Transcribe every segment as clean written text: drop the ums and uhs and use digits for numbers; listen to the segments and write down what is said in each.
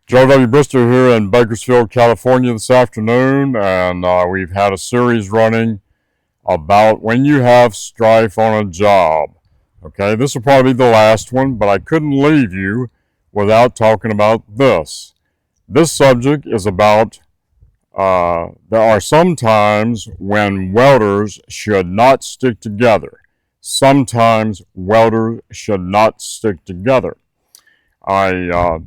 Joe W. Brister here in Bakersfield, California this afternoon, and we've had a series running about when you have strife on a job. Okay, this will probably be the last one, but I couldn't leave you without talking about this. This subject is about there are some times when welders should not stick together. Sometimes welders should not stick together. I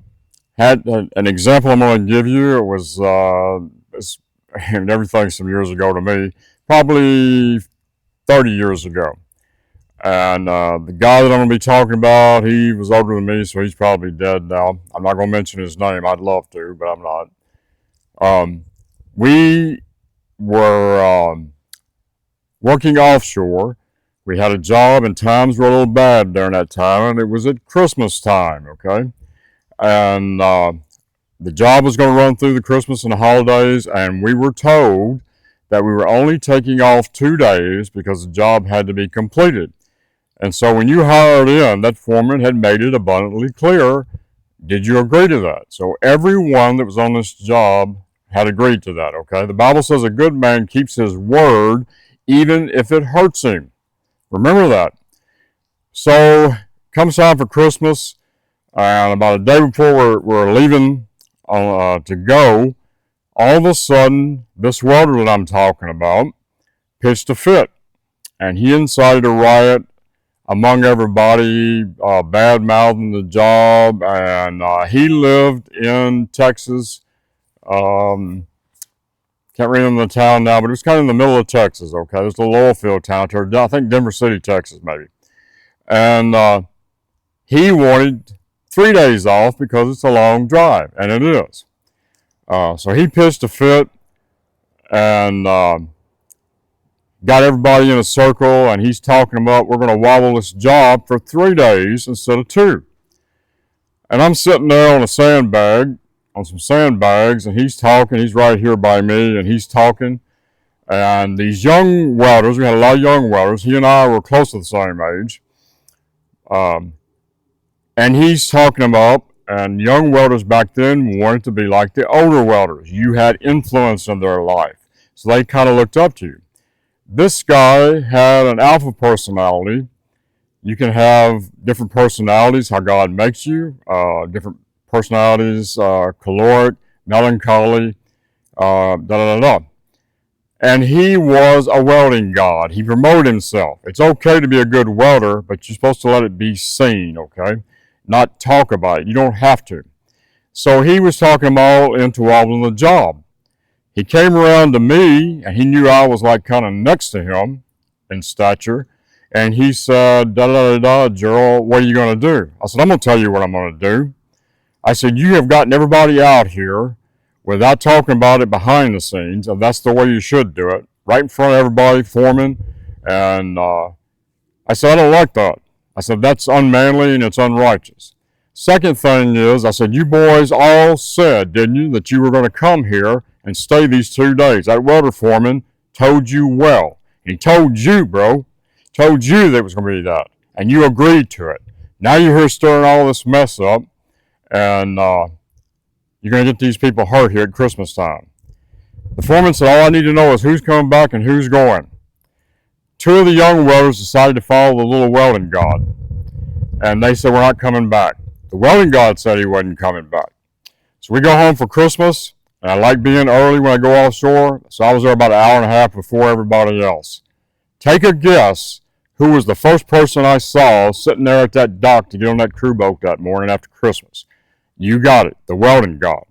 had an example I'm going to give you. It was, and everything's some years ago to me, probably 30 years ago. And the guy that I'm going to be talking about, he was older than me, so he's probably dead now. I'm not going to mention his name. I'd love to, but I'm not. We were working offshore. We had a job, and times were a little bad during that time, and it was at Christmas time, okay? And the job was going to run through the Christmas and the holidays, and we were told that we were only taking off 2 days because the job had to be completed. And so when you hired in, that foreman had made it abundantly clear, did you agree to that? So everyone that was on this job had agreed to that, okay? The Bible says a good man keeps his word even if it hurts him. Remember that. So comes time for Christmas, and about a day before we're leaving to go, all of a sudden, this welder that I'm talking about pitched a fit. And he incited a riot among everybody, bad-mouthing the job. And he lived in Texas. Can't remember the town now, but it was kind of in the middle of Texas, okay? There's a little oil field town there. I think Denver City, Texas, maybe. And he wanted 3 days off because it's a long drive, and it is. So he pitched a fit and got everybody in a circle, and he's talking about we're going to wobble this job for 3 days instead of 2. And I'm sitting there on some sandbags, and he's talking. He's right here by me, and he's talking. And these young welders, we had a lot of young welders. He and I were close to the same age. And he's talking about, and young welders back then wanted to be like the older welders. You had influence in their life. So they kind of looked up to you. This guy had an alpha personality. You can have different personalities, how God makes you, different personalities, caloric, melancholy, And he was a welding god. He promoted himself. It's okay to be a good welder, but you're supposed to let it be seen, okay? Not talk about it. You don't have to. So he was talking them all into wobbling the job. He came around to me, and he knew I was like kind of next to him in stature, and he said, Gerald, what are you going to do? I said, I'm going to tell you what I'm going to do. I said, you have gotten everybody out here without talking about it behind the scenes, and that's the way you should do it, right in front of everybody, foreman. And I said, I don't like that. I said, that's unmanly and it's unrighteous. Second thing is, I said, you boys all said, didn't you, that you were going to come here and stay these 2 days. That welder foreman told you well. He told you, bro. Told you that it was going to be that. And you agreed to it. Now you're here stirring all this mess up, and you're going to get these people hurt here at Christmas time. The foreman said, all I need to know is who's coming back and who's going. 2 of the young welders decided to follow the little welding god, and they said, we're not coming back. The welding god said he wasn't coming back. So we go home for Christmas, and I like being early when I go offshore, so I was there about an hour and a half before everybody else. Take a guess who was the first person I saw sitting there at that dock to get on that crew boat that morning after Christmas. You got it, the welding god.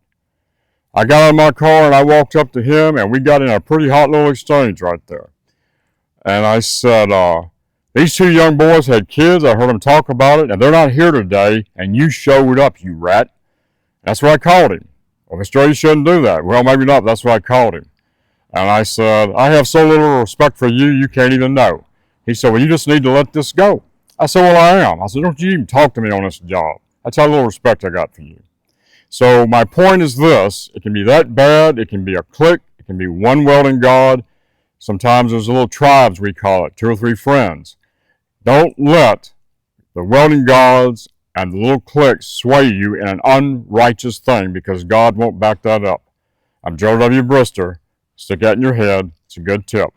I got out of my car and I walked up to him, and we got in a pretty hot little exchange right there. And I said, these 2 young boys had kids. I heard them talk about it, and they're not here today, and you showed up, you rat. That's what I called him. Well, Mr. Joe, you shouldn't do that. Well, maybe not, but that's what I called him. And I said, I have so little respect for you, you can't even know. He said, well, you just need to let this go. I said, well, I am. I said, don't you even talk to me on this job. That's how little respect I got for you. So my point is this. It can be that bad. It can be a clique. It can be one welding god. Sometimes there's little tribes, we call it, 2 or 3 friends. Don't let the welding gods and the little cliques sway you in an unrighteous thing because God won't back that up. I'm Joe W. Brister. Stick that in your head. It's a good tip.